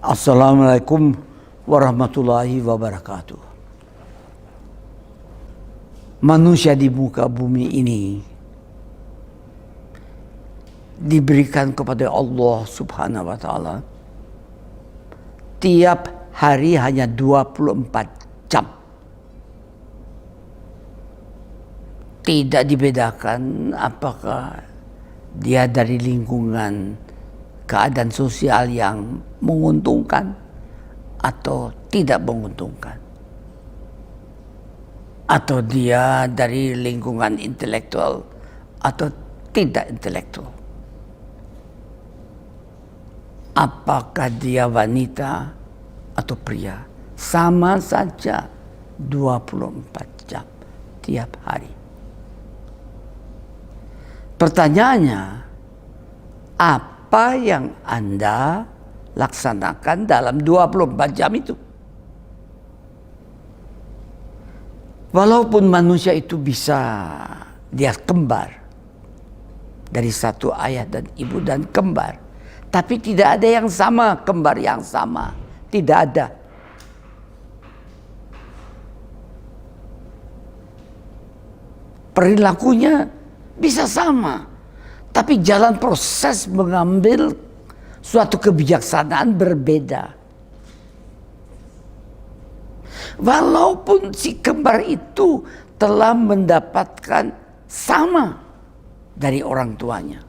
Assalamualaikum warahmatullahi wabarakatuh. Manusia di muka bumi ini diberikan kepada Allah Subhanahu wa Ta'ala tiap hari hanya 24 jam. Tidak dibedakan apakah dia dari lingkungan keadaan sosial yang menguntungkan atau tidak menguntungkan, atau dia dari lingkungan intelektual atau tidak intelektual, apakah dia wanita atau pria, sama saja 24 jam tiap hari. Pertanyaannya, apa yang Anda laksanakan dalam 24 jam itu? Walaupun manusia itu bisa dia kembar dari satu ayah dan ibu dan kembar, tapi tidak ada yang sama, kembar yang sama, tidak ada. Perilakunya bisa sama, tapi jalan proses mengambil suatu kebijaksanaan berbeda. Walaupun si kembar itu telah mendapatkan sama dari orang tuanya.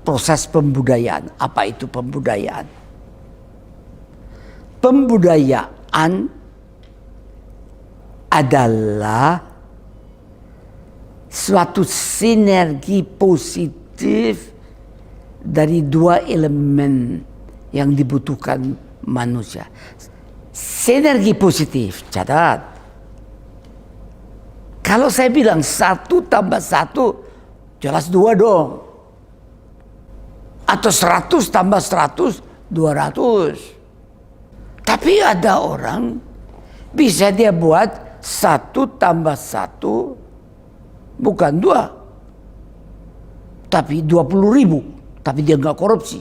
Proses pembudayaan, apa itu pembudayaan? Pembudayaan adalah suatu sinergi positif dari dua elemen yang dibutuhkan manusia. Sinergi positif, catat. Kalau saya bilang 1 tambah 1, jelas 2 dong. Atau 100 tambah 100, 200. Tapi ada orang bisa dia buat 1 tambah 1 bukan 2, tapi 20.000. Tapi dia nggak korupsi.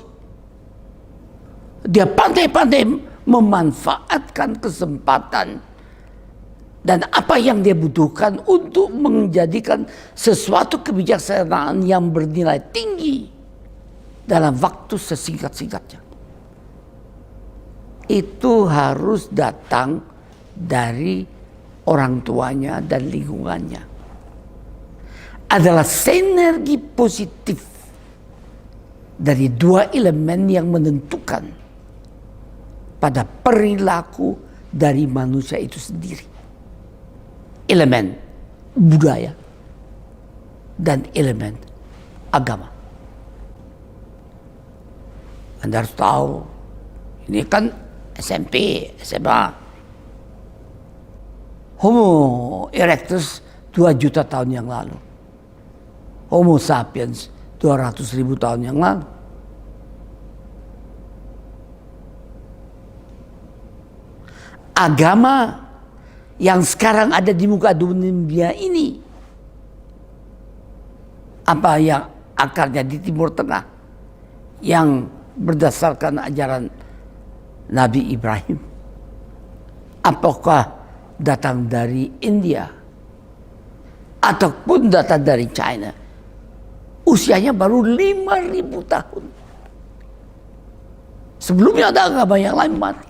Dia pandai-pandai memanfaatkan kesempatan dan apa yang dia butuhkan untuk menjadikan sesuatu kebijaksanaan yang bernilai tinggi dalam waktu sesingkat-singkatnya. Itu harus datang dari orang tuanya dan lingkungannya. Adalah sinergi positif dari dua elemen yang menentukan pada perilaku dari manusia itu sendiri. Elemen budaya dan elemen agama. Anda harus tahu, ini kan SMP, SMA. Homo erectus 2 juta tahun yang lalu. Homo sapiens 200.000 tahun yang lalu. Agama yang sekarang ada di muka dunia ini, apa yang akarnya di Timur Tengah, yang berdasarkan ajaran Nabi Ibrahim, apakah datang dari India ataupun datang dari China? Usianya baru 5.000 tahun. Sebelumnya ada agama yang lain mati.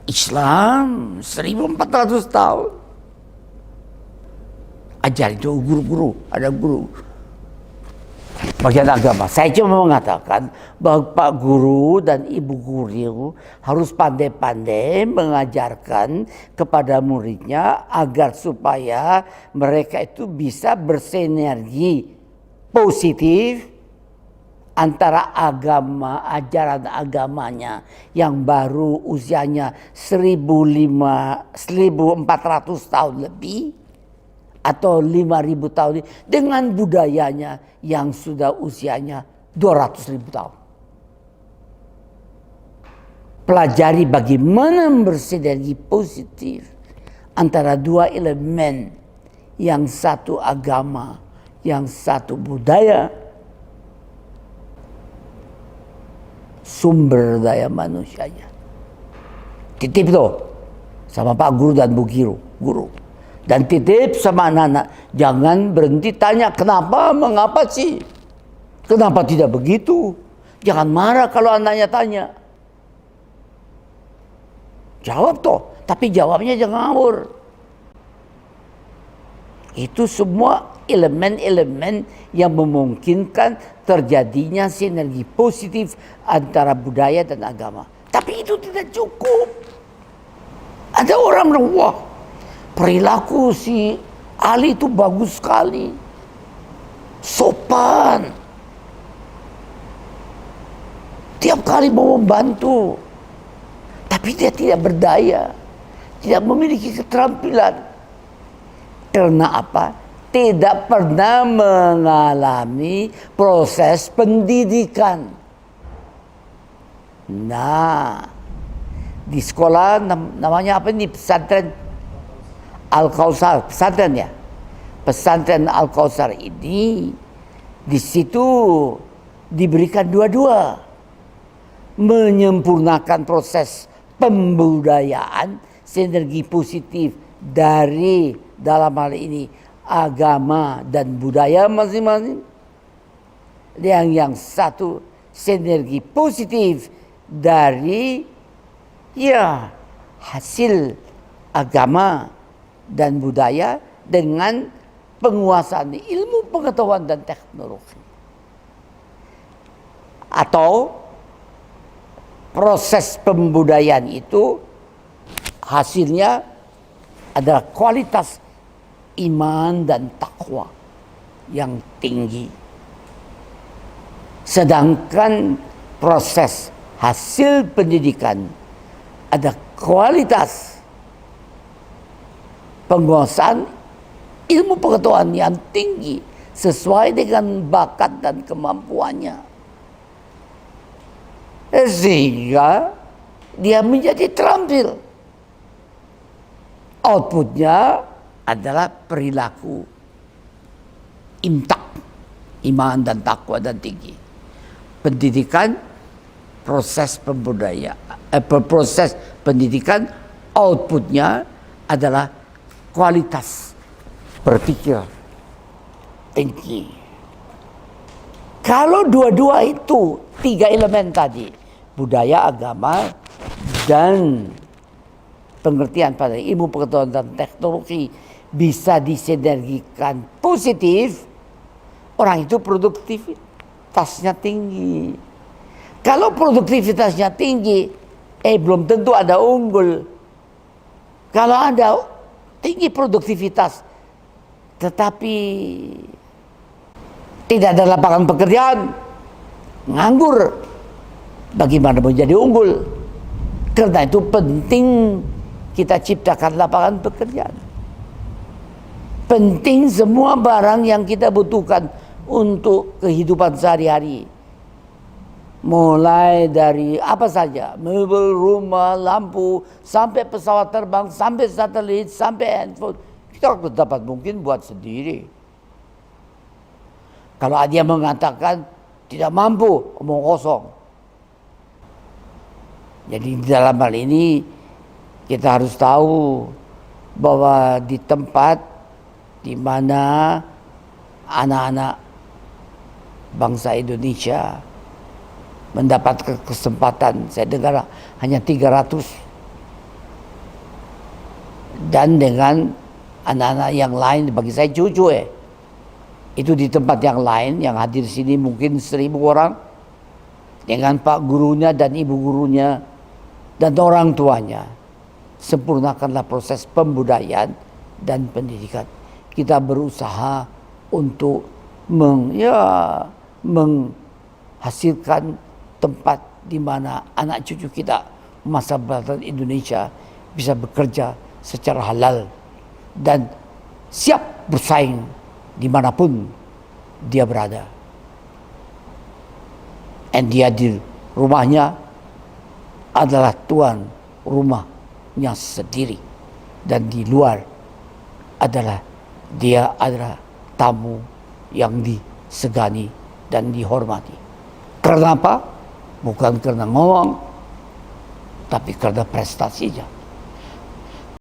Islam 1.400 tahun. Ajar itu guru-guru, ada guru bagian agama. Saya cuma mengatakan bahwa Pak Guru dan Ibu Guru harus pandai-pandai mengajarkan kepada muridnya agar supaya mereka itu bisa bersinergi positif antara agama, ajaran agamanya yang baru usianya 1.400 tahun lebih atau 5.000 tahun dengan budayanya yang sudah usianya 200.000 tahun. Pelajari bagaimana bersinergi positif antara dua elemen, yang satu agama, yang satu budaya, sumber daya manusianya. Titip tuh sama Pak Guru dan Bu Guru. Dan titip sama anak-anak, jangan berhenti tanya kenapa, mengapa sih? Kenapa tidak begitu? Jangan marah kalau anaknya tanya. Jawab toh, tapi jawabnya jangan ngawur. Itu semua elemen-elemen yang memungkinkan terjadinya sinergi positif antara budaya dan agama. Tapi itu tidak cukup. Ada orang bilang, wah, perilaku si Ali itu bagus sekali. Sopan. Tiap kali mau membantu. Tapi dia tidak berdaya. Tidak memiliki keterampilan. Karena apa? Tidak pernah mengalami proses pendidikan. Nah, di sekolah namanya apa ini? Pesantren Al-Kautsar, pesantren ya. Pesantren Al-Kautsar ini di situ diberikan dua-dua. Menyempurnakan proses pembudayaan, sinergi positif dari dalam hal ini agama dan budaya masing-masing. Yang satu sinergi positif dari ya hasil agama dan budaya dengan penguasaan ilmu pengetahuan dan teknologi. Atau proses pembudayaan itu hasilnya adalah kualitas iman dan takwa yang tinggi. Sedangkan proses hasil pendidikan ada kualitas penguasaan ilmu pengetahuan yang tinggi sesuai dengan bakat dan kemampuannya. Sehingga dia menjadi terampil. Outputnya adalah perilaku imtak, iman dan takwa dan tinggi. Pendidikan, proses proses pendidikan, outputnya adalah kualitas berpikir tinggi. Kalau dua-dua itu, tiga elemen tadi, budaya, agama, dan pengertian pada ilmu pengetahuan dan teknologi bisa disinergikan positif, orang itu produktivitasnya tinggi. Kalau produktivitasnya tinggi, belum tentu ada unggul. Kalau ada tinggi produktivitas, tetapi tidak ada lapangan pekerjaan, nganggur, bagaimana menjadi unggul? Karena itu penting kita ciptakan lapangan pekerjaan. Penting semua barang yang kita butuhkan untuk kehidupan sehari-hari. Mulai dari apa saja, mebel, rumah, lampu, sampai pesawat terbang, sampai satelit, sampai handphone. Kita dapat mungkin buat sendiri. Kalau dia mengatakan tidak mampu, omong kosong. Jadi dalam hal ini kita harus tahu bahwa di tempat di mana anak-anak bangsa Indonesia mendapatkan kesempatan, saya dengar hanya 300, dan dengan anak-anak yang lain, bagi saya cucu itu di tempat yang lain, yang hadir di sini mungkin 1000 orang, dengan pak gurunya dan ibu gurunya dan orang tuanya. Sempurnakanlah proses pembudayaan dan pendidikan. Kita berusaha untuk menghasilkan tempat di mana anak cucu kita masa depan Indonesia bisa bekerja secara halal dan siap bersaing dimanapun dia berada. Dan dia di rumahnya adalah tuan rumahnya sendiri, dan di luar dia adalah tamu yang disegani dan dihormati. Karena apa? Bukan karena ngomong, tapi karena prestasinya.